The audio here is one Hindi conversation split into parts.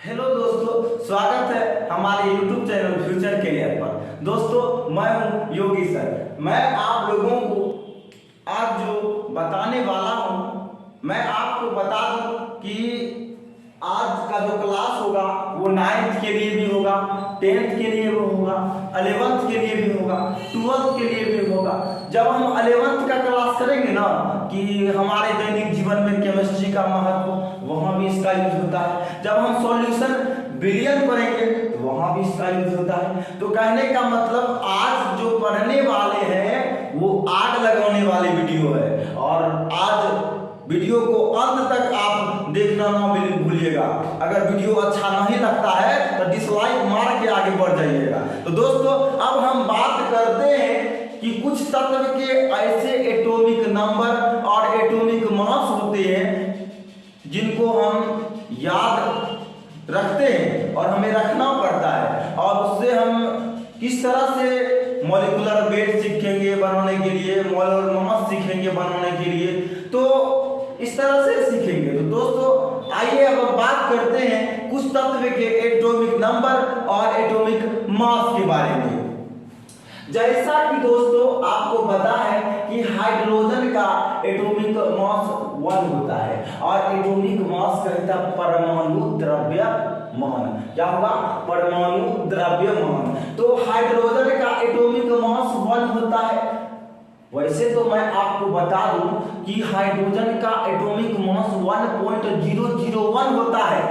हेलो दोस्तों, स्वागत है हमारे YouTube चैनल फ्यूचर कैरियर पर। दोस्तों, मैं हूं योगी सर। मैं आप लोगों को आज जो बताने वाला हूं, मैं आपको बता दूं कि आज का जो क्लास होगा वो 9th के लिए भी होगा, 10th के लिए भी होगा, 11th के लिए भी होगा, 12th के लिए भी होगा। जब हम 11th का क्लास करेंगे ना कि हमारे दैनिक जीवन में केमिस्ट्री का महत्व, वहाँ भी इसका यूज होता है। जब हम सॉल्यूशन बिलियन पढ़ेंगे तो वहाँ भी इसका यूज होता है। तो कहने का मतलब आज जो पढ़ने वाले हैं वो आग लगाने वाली वीडियो है, और आज वीडियो को अंत तक आप देखना ना भूलिएगा। अगर वीडियो अच्छा नहीं लगता है तो डिसलाइक मार के आगे बढ़ जाइएगा। तो दोस्तों, अब हम बात करते हैं कि कुछ तत्व के ऐसे एटॉमिक नंबर और एटॉमिक मास होते हैं जिनको हम याद रखते हैं और हमें रखना पड़ता है, और उससे हम किस तरह से मॉलिक्यूलर वेट सीखेंगे बनाने के लिए, मॉलिक्यूलर मास सीखेंगे बनाने के लिए, तो इस तरह से सीखेंगे। तो दोस्तों, आइए अब हम बात करते हैं कुछ तत्व के एटॉमिक नंबर और एटॉमिक मास के बारे में। जैसा कि दोस्तों आपको पता है कि हाइड्रोजन का एटॉमिक मास 1 होता है, और एटॉमिक मास कहता है परमाणु द्रव्यमान। क्या होगा? परमाणु द्रव्यमान। तो हाइड्रोजन का एटॉमिक मास 1 होता है। वैसे तो मैं आपको बता दूं कि हाइड्रोजन का एटॉमिक मास 1.001 होता है,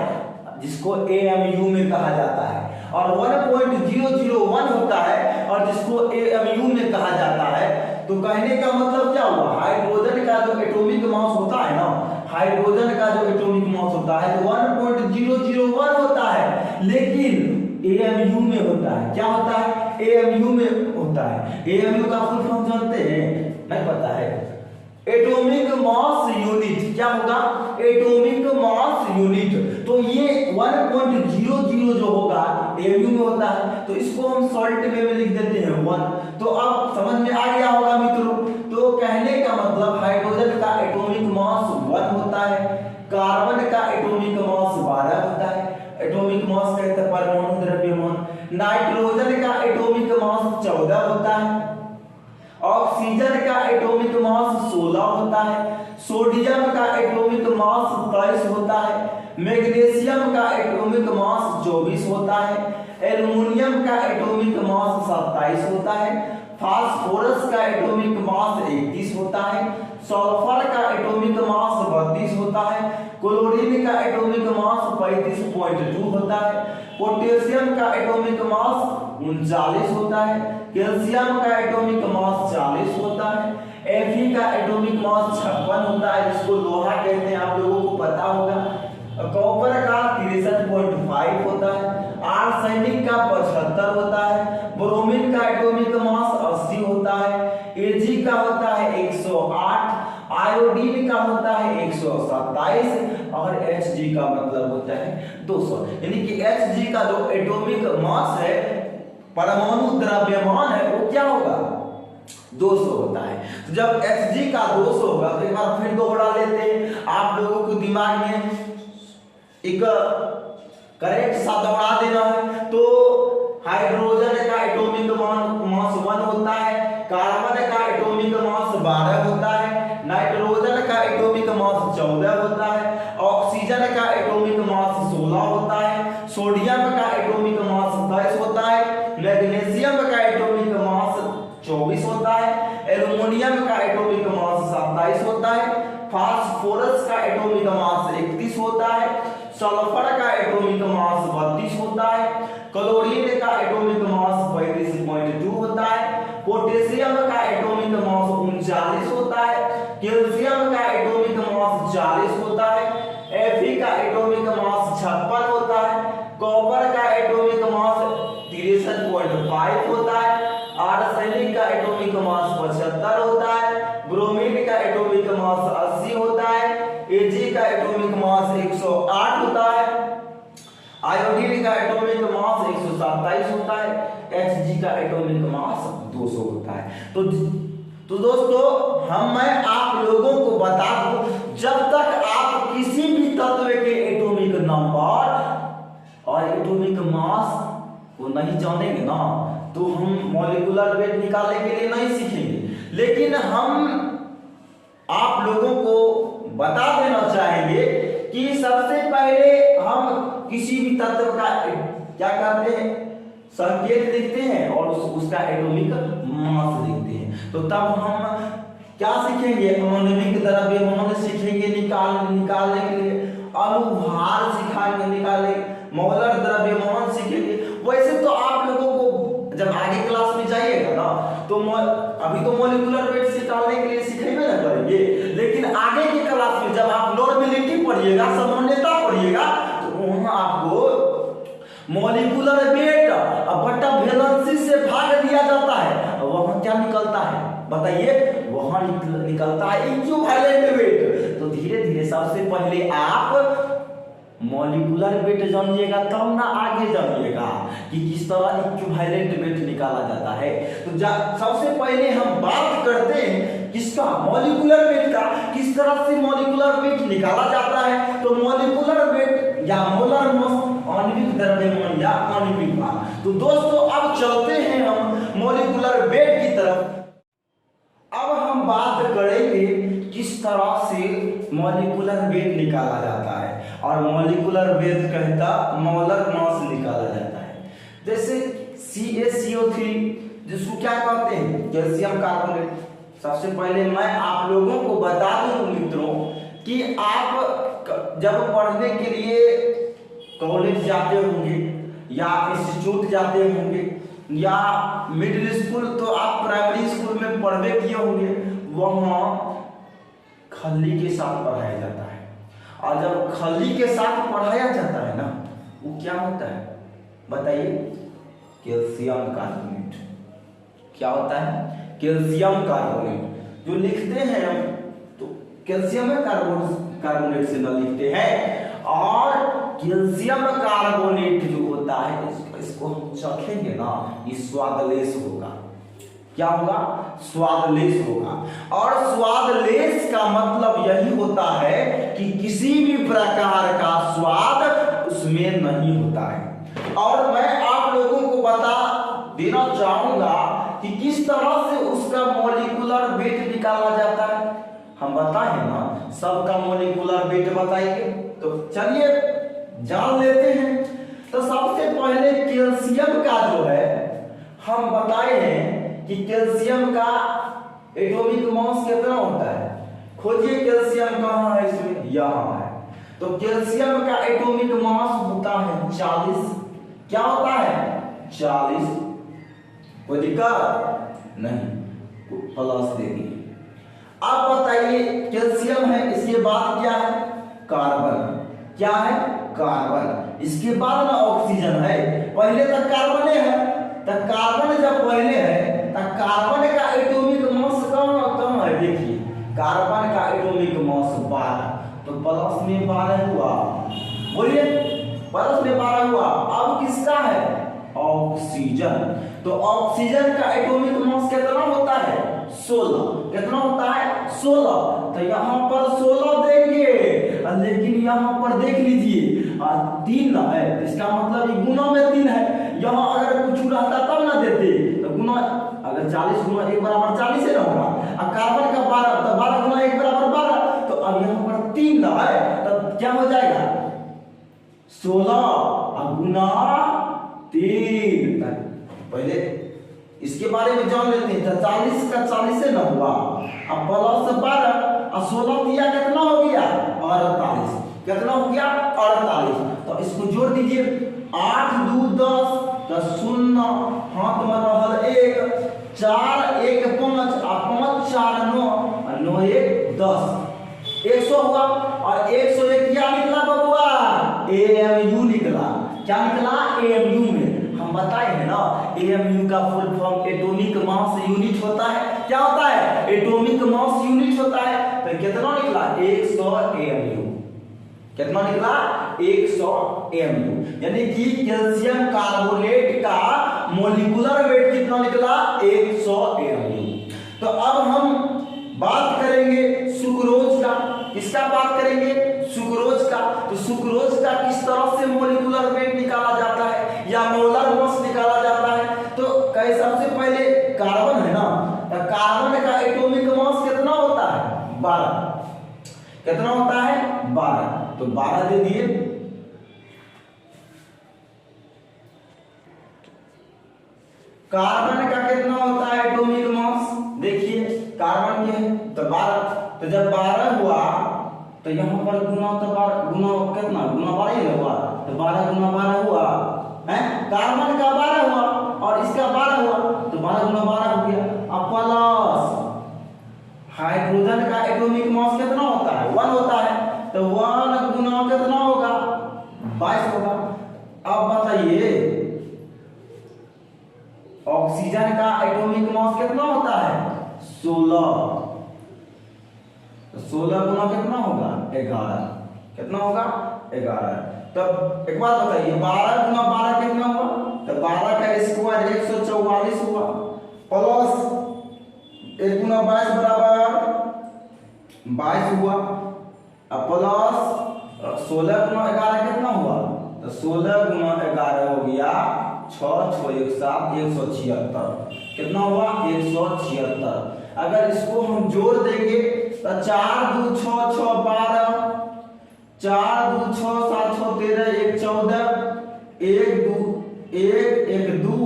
जिसको AMU में कहा जाता है, और 1.001 होता है और जिसको AMU में कहा जाता है। तो कहने का मतलब क्या हुआ? हाइड्रोजन का जो एटॉमिक मास होता है ना, हाइड्रोजन का जो एटॉमिक मास होता है 1.001 होता है, लेकिन AMU में होता है। क्या होता है? AMU में होता है। AMU का फुल फॉर्म जानते हैं? नहीं पता है? Atomic mass unit. क्या होगा? Atomic mass unit. तो ये 1.00 जो होगा AMU में होता है, तो इसको हम शॉर्ट में लिख देते हैं 1। तो अब समझ में आ गया होगा मित्रों। तो कहने का मतलब हाइड्रोजन का एटॉमिक मास 1 होता है, कार्बन का एटॉमिक मास 12 होता है। एटॉमिक मास कहते हैं परमाणु द्रव्यमान। नाइट्रोजन का एटॉमिक मास 14 होता है। ऑक्सीजन का एटॉमिक मास 16 होता है। सोडियम का एटॉमिक मास 23 होता है। मैग्नीशियम का एटॉमिक मास 24 होता है। एल्युमिनियम का एटॉमिक मास 27 होता है। फास्फोरस का एटॉमिक मास 31 होता है। सल्फर का एटॉमिक मास 32 होता है। क्लोरीन का एटॉमिक मास 35.2 होता है। पोटेशियम का एटॉमिक मास 39 होता है। कैल्शियम का एटॉमिक मास 40 होता है। Fe का एटॉमिक मास 56 होता है, जिसको लोहा कहते हैं, आप लोगों को पता होगा। कॉपर का 63.5 होता है। आर्सेनिक का 75 होता है। ब्रोमीन का एटॉमिक मास 80 होता है। Ag का होता है 108। आयोडीन का होता है 127, और Hg का मतलब होता है 200। यानी कि Hg का जो एटॉमिक मास है, परमाणु द्रव्यमान है, वो क्या होगा? 200 होता है। तो जब Hg का 200 होगा तो एक बार फिर दोहरा लेते हैं। आप लोगों को दिमाग में एक करेक्ट सा दौड़ा देना है। तो हाइड्रोजन का एटॉमिक मास 1 होता है। कार्बन का एटॉमिक मास 12 होता है। नाइट्रोजन का एटॉमिक मास 14 होता है। ऑक्सीजन का एटॉमिक मास 16 होता है। सोडियम का एटॉमिक मास 23 होता है। मैग्नीशियम का एटॉमिक मास 24 होता है। एल्युमिनियम का एटॉमिक मास 27 होता है। फास्फोरस का एटॉमिक मास 31 होता है। सल्फर का एटॉमिक मास 32 होता है। क्लोरीन का एटॉमिक मास 35.2 होता है। पोटेशियम का एटॉमिक मास 39 होता है। कैल्शियम का एटॉमिक मास 40 होता है। Fe का एटॉमिक मास 56 होता है। कॉपर का एटॉमिक मास 63.5 होता है। आर्सेनिक का एटॉमिक मास 75 होता है। ब्रोमीन का एटॉमिक मास 80 होता है। Ag का एटॉमिक मास 108 होता है। आयोडीन का एटॉमिक मास 127 होता है। Hg का एटॉमिक मास 200 होता है। तो दोस्तों, मैं आप लोगों को बता दूं, जब तक आप किसी भी तत्व के एटॉमिक नंबर नहीं जानेंगे ना तो हम मॉलिक्यूलर वेट निकालने के लिए नहीं सीखेंगे। लेकिन हम आप लोगों को बता देना चाहेंगे कि सबसे पहले हम किसी भी तत्व का क्या करते हैं, संकेत लिखते हैं और उसका एटॉमिक मास लिखते हैं। तो तब हम क्या सीखेंगे, आणविक द्रव्यमान सीखेंगे निकालने के लिए, अनुभार सिखाएंगे निकालने, मोलर द्रव्यमान सीखेंगे। वैसे तो आप लोगों को जब आगे क्लास में जाइएगा ना तो अभी तो मॉलिक्यूलर वेट निकालने के लिए सीखेंगे ना करेंगे, लेकिन आगे की क्लास में जब आप नॉर्मेलिटी पढ़िएगा, सामान्यता पढ़िएगा, तो वहां आपको मॉलिक्यूलर वेट बटा वैलेंसी से भाग दिया जाता है। वहां क्या निकलता है बताइए, वहां निकलता है इक्विवेलेंट वेट। तो धीरे धीरे सबसे पहले आप मॉलिक्यूलर वेट जानिएगा तब ना आगे जानिएगा कि किस तरह इक्विवेलेंट वेट निकाला जाता है। तो सबसे पहले हम बात करते हैं किसका, मॉलिक्यूलर वेट का, किस तरह से मॉलिक्यूलर वेट निकाला जाता है। तो मॉलिक्यूलर वेट या मोलर मास, आणविक द्रव्यमान या आणविक भार। तो दोस्तों अब चलते हैं हम मॉलिक्यूलर वेट की तरफ। अब हम बात करेंगे किस तरह से मॉलिक्यूलर वेट निकाला जाता है, और मॉलिक्यूलर वेट कहता मोलर मास निकाला जाता है। जैसे CaCO3 जिसको क्या कहते हैं, कैल्शियम कार्बोनेट। सबसे पहले मैं आप लोगों को बता दूं मित्रों कि आप जब पढ़ने के लिए कॉलेज जाते होंगे या इंस्टीट्यूट जाते होंगे या मिडिल स्कूल, तो आप प्राइमरी स्कूल में पढ़ने किए होंगे, वहां खल्ली के साथ पढ़ाया जाता है। और जब खल्ली के साथ पढ़ाया जाता है ना, वो क्या होता है बताइए, कैल्शियम कार्बोनेट। क्या होता है, कैल्शियम कार्बोनेट। जो लिखते हैं हम तो कैल्शियम कार्बोनेट से न लिखते हैं, और कैल्शियम कार्बोनेट जो होता है इसको हम चखेंगे ना, ये स्वादलेस होगा। क्या होगा, स्वादलेस होगा। और स्वादलेस का मतलब यही होता है कि किसी भी प्रकार का स्वाद उसमें नहीं होता है। और मैं आप लोगों को बता देना चाहूंगा कि किस तरह से उसका मॉलिक्यूलर वेट निकाला जाता है। हम बताएं ना, सबका मॉलिक्यूलर वेट बताएंगे, तो चलिए जान लेते हैं। तो सबसे पहले कैल्शियम का जो है हम बताए हैं कि कैल्शियम का एटॉमिक मास कितना होता है। खोजिए कैल्शियम कहाँ है, इसमें यहाँ है। तो कैल्शियम का एटॉमिक मास होता है 40। क्या होता है 40। कोई दिक्कत नहीं, प्लस दे दिए। अब बताइए कैल्शियम है, इसके बाद क्या है, कार्बन। क्या है, कार्बन। इसके बाद ना ऑक्सीजन है, पहले तक कार्बन है। तो कार्बन जब पहले है तो कार्बन का एटॉमिक मास कहाँ है, देखिए कार्बन का एटॉमिक मास 12, तो प्लस में 12 हुआ। बोलिए प्लस में 12 हुआ। अब किसका है, ऑक्सीजन। तो ऑक्सीजन का एटॉमिक मास कितना होता है, 16। कितना होता है, 16। तो यहाँ पर 16 देंगे, लेकिन यहाँ पर देख लीजिए 3 है, इसका मतलब गुना में 3 है। यहाँ अगर कुछ रहता तब ना देते, तो गुना, अगर 40 गुना 1 बराबर 40 है ना होगा, और कार्बन का 12, तो 12 गुना 1 बराबर 12। तो अब यहाँ पर 3 है, तो क्या हो जाएगा 16 गुना 3। पहले इसके बारे में जान लेते हैं। 40 का 40 से ना हुआ, अब प्लस 12 और 16 दिया, कितना हो गया 48। कितना हो गया 48। तो इसको जोड़ दीजिए, 8 2 10, तो 0 हाथ में रहल 1, 4 1 5, 5 4 9, 9 1 10, 100 हुआ। और 101 क्या निकला बबुआ, AMU निकला। क्या निकला, AMU में हम बताए हैं ना, AMU का full form atomic mass unit होता है। क्या होता है, एटॉमिक मास यूनिट होता है। तो कितना निकला 100 AMU। कितना निकला 100 AMU, यानी कि कैल्शियम कार्बोनेट का मॉलिक्यूलर वेट कितना निकला 100 AMU। तो अब हम बात करेंगे सुक्रोज का। किसका बात करेंगे, सुक्रोज का। तो सुक्रोज का किस तरह से मॉलिक्यूलर वेट निकाला जाता है या मोलर मास निकाला 12। कितना होता है 12, तो 12 दे दिए। कार्बन का कितना होता है एटॉमिक मास, देखिए कार्बन के तो 12, तो जब 12 हुआ तो यहाँ पर गुना, तो 12 गुना कितना, गुना 12 ही हुआ, तो 12 गुना 12 हुआ है, कार्बन का 12 हुआ और इसका 12 हुआ, तो 12 गुना 12 हो गया। अब प्लस हाइड्रोजन का एटॉमिक मास कितना होता है 1 होता है, तो 1 गुना कितना होगा 22 होगा। अब बताइए ऑक्सीजन का एटॉमिक मास कितना होता है 16, तो 16 गुना कितना होगा 11, कितना होगा 11। तब एक बात बताइए 12 गुना 12 कितना हुआ, तो 12 का स्क्वायर 144 हुआ, प्लस 1 गुना 22 बराबर 22 हुआ, अब प्लस 16 गुना 11 कितना हुआ, तो 16 गुना 11 हो गया 6 6 1 7 176, कितना हुआ 176। अगर इसको हम जोड़ देंगे तो 4 2 6 6 12, 4 2 6 7 6 13 1 14, 1 2 1 1 2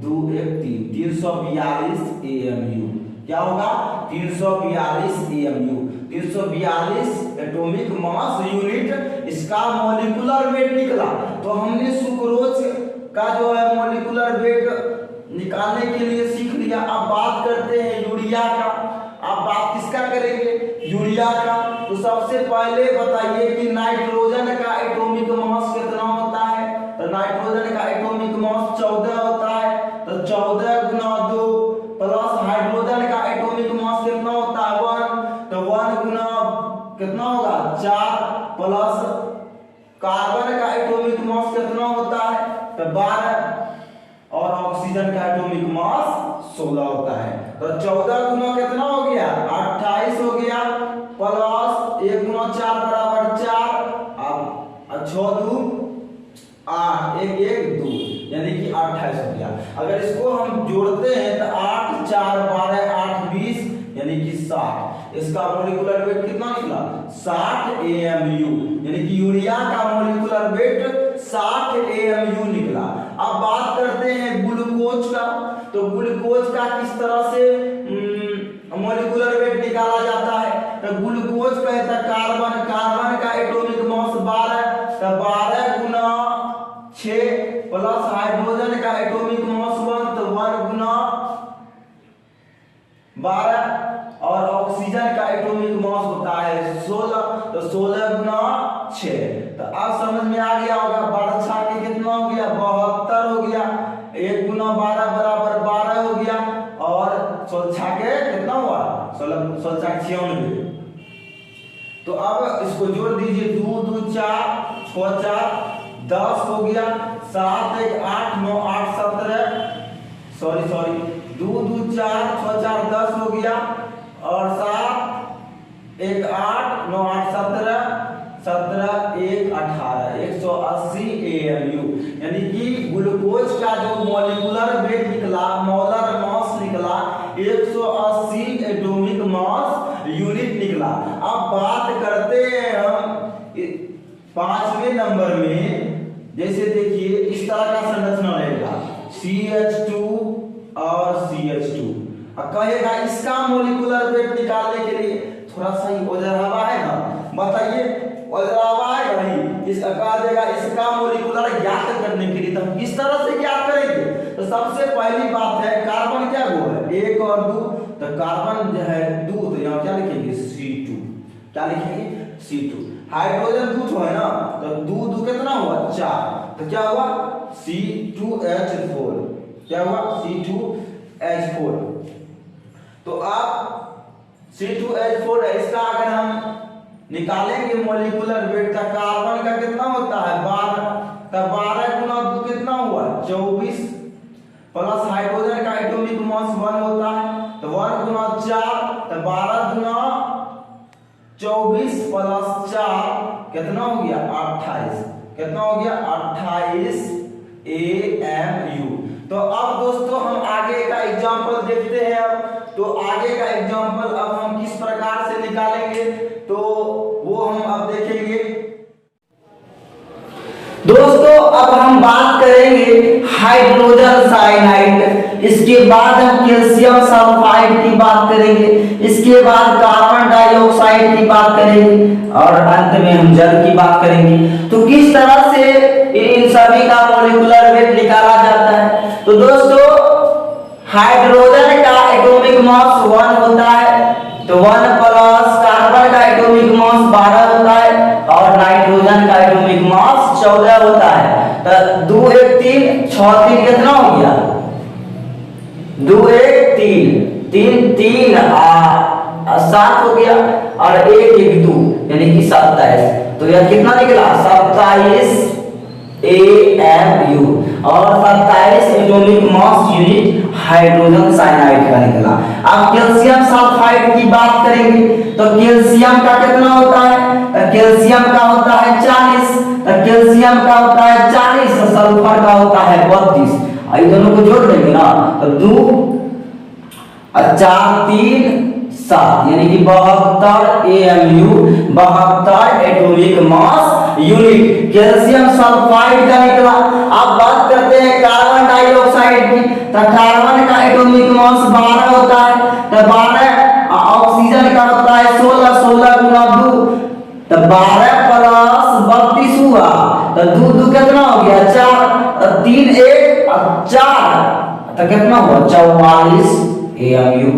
2 1 3 342 AMU। क्या होगा 342 AMU, 342 एटॉमिक मास यूनिट इसका मॉलिक्यूलर वेट निकला। तो हमने सुक्रोज का जो है मॉलिक्यूलर वेट निकालने के लिए सीख लिया। अब बात करते हैं यूरिया का। अब बात किसका करेंगे यूरिया का। तो सबसे पहले बताइए कि नाइट्रोजन का एटॉमिक मास कितना होता है, तो नाइट्रोजन का एटॉमिक मास 14 होता है, तो 14 गुना 2 प्लस हाइड्रोजन का एटॉमिक मास कितना होता है 1, तो 1 गुना कितना होगा 4 प्लस कार्बन का एटॉमिक मास कितना होता है तो 12 और ऑक्सीजन का एटॉमिक मास 16 होता है। तो 14 गुना कितना हो गया 28 हो गया, प्लस 1 गुना 4 बराबर 4, अब 6 2 8 1 1 2 यानी कि 28 हो गया। अगर इसको हम जोड़ते हैं तो 8 4 12 8 20 यानी कि 60। इसका मॉलिक्यूलर वेट कितना निकला 60 AMU, यानी कि यूरिया का मॉलिक्यूलर वेट 60 AMU निकला। अब बात करते हैं ग्लूकोज का। तो ग्लूकोज का किस तरह से मॉलिक्यूलर वेट निकाला जाता है, तो ग्लूकोज का है कार्बन, कार्बन का एटॉमिक मास 12, तो 12 गुना 6 प्लस हाइड्रोजन का एटॉमिक मास 1, तो 1 गुना 12 और ऑक्सीजन का एटॉमिक मास होता है 16, तो 16 गुना 6। तो अब समझ में आ गया होगा 12 छाके कितना हो गया 72 हो गया, 1 गुना 12 बराबर 12 हो गया और 16 छाके कितना हुआ 16 छाके 96। तो अब इसको जोड़ दीजिए 2 2 4 6 4 10 हो गया, 7 1 8 9 8 17 सॉरी 2 2 4 6 4 10 हो गया और 7 1 8 9 8 17 17 1 18 180 AMU, यानी कि ग्लूकोज का जो मॉलिक्यूलर वेट निकला मोलर मास निकला 180 एटॉमिक मास यूनिट निकला। अब बात करते हैं हम 5वें नंबर में। जैसे देखिए इस तरह का संरचना रहेगा CH2 और CH2। अब कहेगा इसका मॉलिक्यूलर वेट निकालने के लिए थोड़ा सा ही ओझरहवा है ना, बताइए ओझरहवा है नहीं, इसका कहा जाएगा इसका मॉलिक्यूलर ज्ञात करने के लिए। तो हम किस तरह से ज्ञात करेंगे, तो सबसे पहली बात है कार्बन क्या वो है 1 और 2, तो कार्बन जो है 2, तो यहाँ क्या लिखेंगे C2, क्या लिखेंगे C2। हाइड्रोजन 2 है ना, तो 2 2 कितना हुआ 4, तो क्या हुआ C2H4, क्या हुआ C2H4। तो आप C2H4 है, इसका अगर हम निकालेंगे मॉलिक्यूलर वेट का कार्बन का कितना होता है 12, तब 12 गुना 2 कितना हुआ 24 प्लस हाइड्रोजन का एटॉमिक मास 1 होता है, तो 1 गुना 4, तो 12 गुना 24 प्लस 4 कितना हो गया 28, कितना हो गया 28 AMU। तो अब दोस्तों हम आगे का एग्जाम्पल देखते हैं। अब तो आगे का एग्जाम्पल अब हम किस प्रकार से निकालेंगे तो वो हम अब देखेंगे। दोस्तों अब हम बात करेंगे हाइड्रोजन साइनाइड, इसके बाद हम कैल्शियम सल्फाइड की बात करेंगे, इसके बाद कार्बन डाइऑक्साइड की बात करेंगे और अंत में हम जल की बात करेंगे। तो किस तरह से इन सभी का मॉलिक्यूलर वेट निकाला जाता है। तो दोस्तों हाइड्रोजन का एटॉमिक मास 1 होता है, तो 1 प्लस कार्बन का एटॉमिक मास 12 होता है और नाइट्रोजन का एटॉमिक मास 14 होता है। तो 2 1 3 6 3 कितना हो गया, 2 1 3 3 3 7 हो गया और 1 1 2 यानी कि 27। तो यह कितना निकला 27 AMU और 27 atomic mass unit hydrogen cyanide का निकला। अब कैल्शियम सल्फाइड की बात करेंगे तो कैल्शियम का कितना होता है, कैल्शियम का होता है 40, कैल्शियम का होता है 40, सल्फर का होता है 32। इन दोनों को जोड़ देंगे ना तो 2 4 3 7 यानी कि 72 AMU, 72 atomic mass unit calcium sulphide का निकला। अब बात करते हैं कार्बन डाइऑक्साइड की। तो कार्बन का एटॉमिक मास 12 होता है, तो 12 ऑक्सीजन का होता है 16, 16 गुना 2 तो 12 प्लस 32 हुआ तो 2 2 कितना हो गया 4, 3 1 4 तो कितना हुआ 44 AMU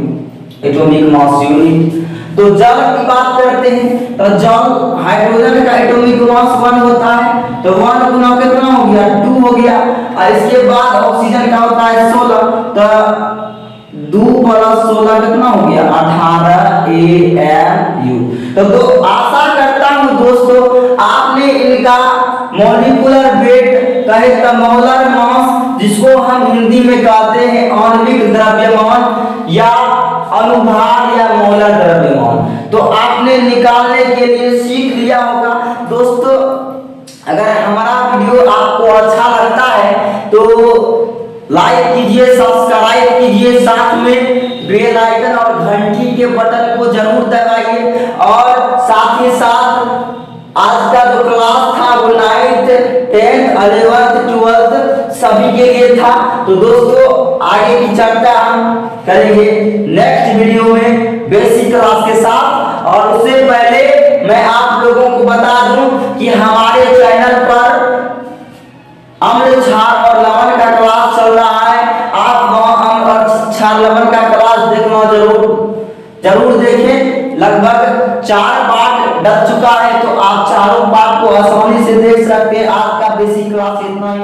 एटॉमिक मास यूनिट। तो जल की बात करते हैं तो जल हाइड्रोजन का एटॉमिक मास 1 होता है, तो 1 गुना कितना हो गया 2 हो गया और इसके बाद ऑक्सीजन का होता है 16, तो 2 प्लस 16 कितना हो गया 18 AMU। तो आशा करता हूं दोस्तों आपने इनका मॉलिक्यूलर वेट कहे तो मोलर मास, जिसको हम हिंदी में कहते हैं आणविक द्रव्यमान या अनुभाग या मोलर द्रव्यमान, तो आपने निकालने के लिए सीख लिया होगा। दोस्तों अगर हमारा वीडियो आपको अच्छा लगता है तो लाइक कीजिए, सब्सक्राइब कीजिए, साथ में बेल आइकन और घंटी के बटन को जरूर दबाइए और साथ ही साथ आज का जो क्लास था वो 9th 10th 11th 12th सभी के लिए था। तो दोस्तों आगे की चर्चा हम करेंगे नेक्स्ट वीडियो में बेसिक क्लास के साथ। और उससे पहले मैं आप लोगों को बता दूं कि हमारे चैनल पर अम्ल क्षार और लवण का क्लास चल रहा है। आप अम्ल और क्षार लवण का क्लास देखना जरूर देखें। लगभग 4 पार्ट डल चुका है, तो आप चारों पार्ट को आसानी से देख सकते हैं। आज का बेसिक क्लास इतना ही।